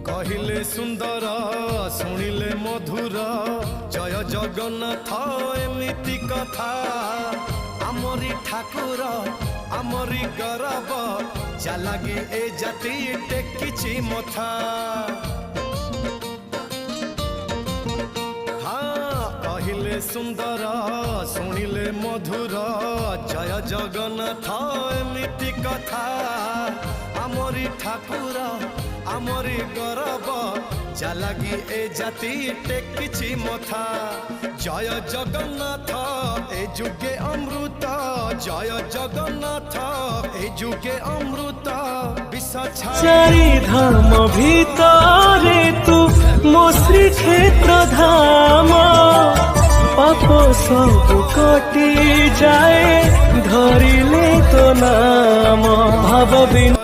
कहिले सुंदर शुणिले मधुर जय जगन्नाथ एमिति कथा आमरी ठाकुर आमरी गौरव जालागी ए जाति टेकिछि मथा कहिले सुंदर शुणिले मधुर जय जगन्नाथ एमिति कथा आमरी ठाकुर आमरी गौरव जालागी ए जाति टेकिछि मथा जय जगन्नाथ ए जुगे अमृत जय जगन्नाथ ए जुगे अमृत चारि धाम भितरे तू मो श्री क्षेत्र धाम पाप सब कटि जाए धरिले तो नाम भाव बिना